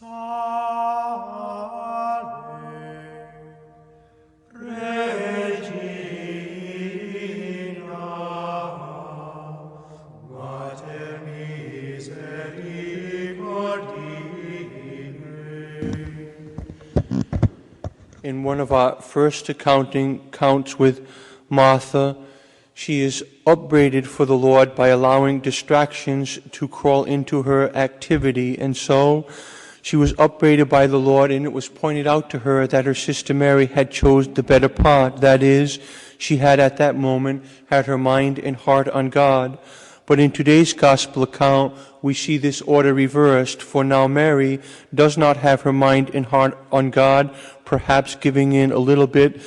In one of our first accounts with Martha, she is upbraided for the Lord by allowing distractions to crawl into her activity, and so she was upbraided by the Lord, and it was pointed out to her that her sister Mary had chose the better part. That is, she had at that moment had her mind and heart on God. But in today's gospel account, we see this order reversed, for now Mary does not have her mind and heart on God, perhaps giving in a little bit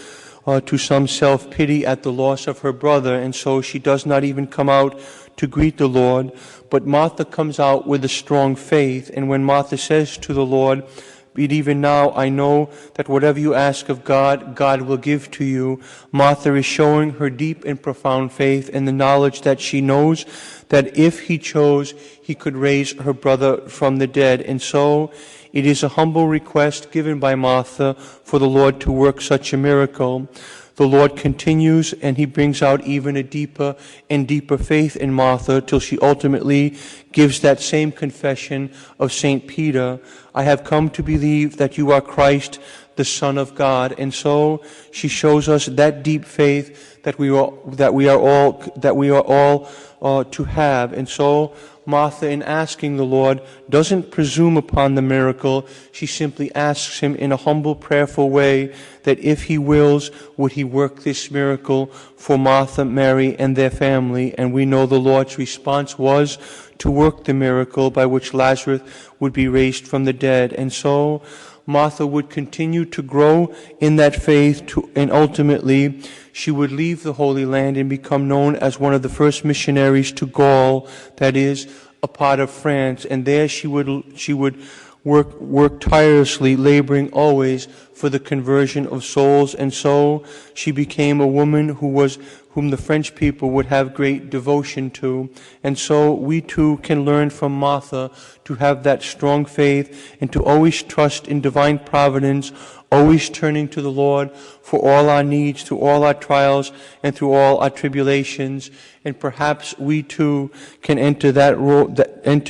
to some self-pity at the loss of her brother, and so she does not even come out to greet the Lord. But Martha comes out with a strong faith, and when Martha says to the Lord, "But even now I know that whatever you ask of God, God will give to you," Martha is showing her deep and profound faith in the knowledge that she knows that if he chose, he could raise her brother from the dead. And so it is a humble request given by Martha for the Lord to work such a miracle. The Lord continues, and he brings out even a deeper and deeper faith in Martha till she ultimately gives that same confession of St. Peter, "I have come to believe that you are Christ, the Son of God." And so she shows us that deep faith that we are all to have. And so Martha, in asking the Lord, doesn't presume upon the miracle. She simply asks him in a humble, prayerful way that if he wills, would he work this miracle for Martha, Mary, and their family. And we know the Lord's response was to work the miracle by which Lazarus would be raised from the dead. And so Martha would continue to grow in that faith, and ultimately she would leave the Holy Land and become known as one of the first missionaries to Gaul, that is, a part of France. And there she would work tirelessly, laboring always for the conversion of souls. And so she became a woman whom the French people would have great devotion to. And so we too can learn from Martha to have that strong faith and to always trust in divine providence, always turning to the Lord for all our needs, through all our trials, and through all our tribulations. And perhaps we too can enter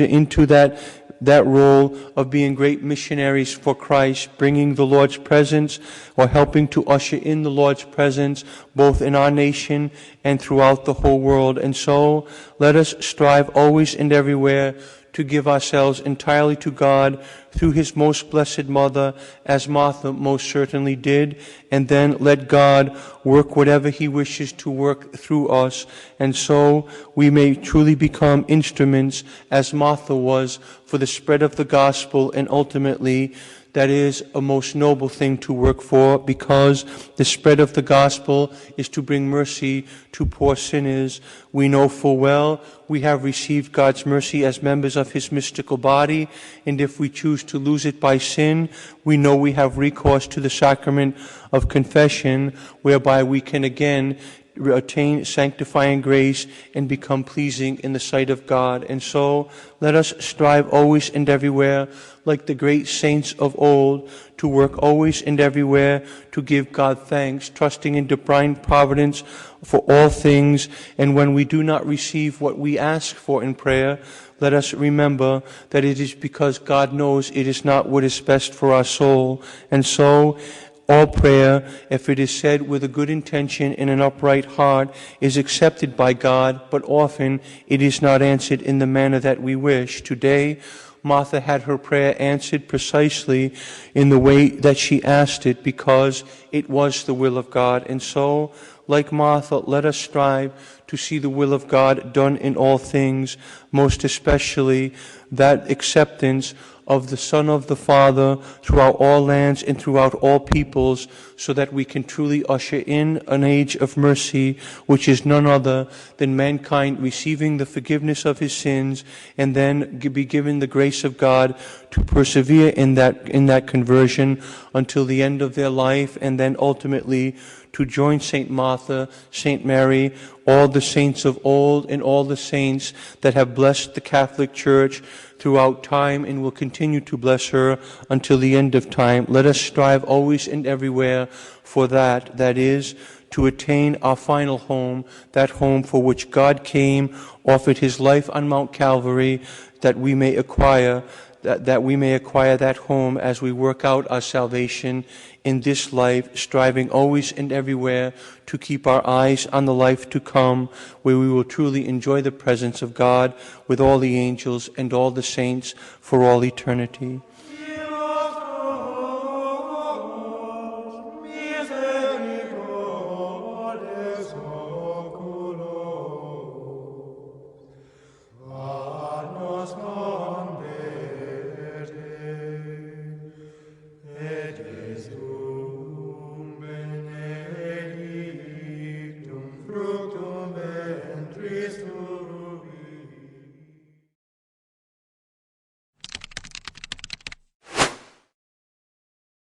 into that role of being great missionaries for Christ, bringing the Lord's presence or helping to usher in the Lord's presence both in our nation and throughout the whole world. And so let us strive always and everywhere to give ourselves entirely to God through his most blessed mother, as Martha most certainly did, and then let God work whatever he wishes to work through us, and so we may truly become instruments, as Martha was, for the spread of the gospel, and ultimately that is a most noble thing to work for, because the spread of the gospel is to bring mercy to poor sinners. We know full well we have received God's mercy as members of his mystical body, and if we choose to lose it by sin, we know we have recourse to the sacrament of confession, whereby we can again attain sanctifying grace and become pleasing in the sight of God. And so let us strive always and everywhere, like the great saints of old, to work always and everywhere to give God thanks, trusting in divine providence for all things. And when we do not receive what we ask for in prayer, let us remember that it is because God knows it is not what is best for our soul. And so all prayer, if it is said with a good intention in an upright heart, is accepted by God, but often it is not answered in the manner that we wish. Today, Martha had her prayer answered precisely in the way that she asked it, because it was the will of God. And so, like Martha, let us strive to see the will of God done in all things, most especially that acceptance of the Son of the Father throughout all lands and throughout all peoples, so that we can truly usher in an age of mercy, which is none other than mankind receiving the forgiveness of his sins, and then be given the grace of God to persevere in that conversion until the end of their life, and then ultimately to join St. Martha, St. Mary, all the saints of old, and all the saints that have blessed the Catholic Church throughout time and will continue to bless her until the end of time. Let us strive always and everywhere for that is, to attain our final home, that home for which God came, offered his life on Mount Calvary, that we may acquire that home as we work out our salvation in this life, striving always and everywhere to keep our eyes on the life to come, where we will truly enjoy the presence of God with all the angels and all the saints for all eternity.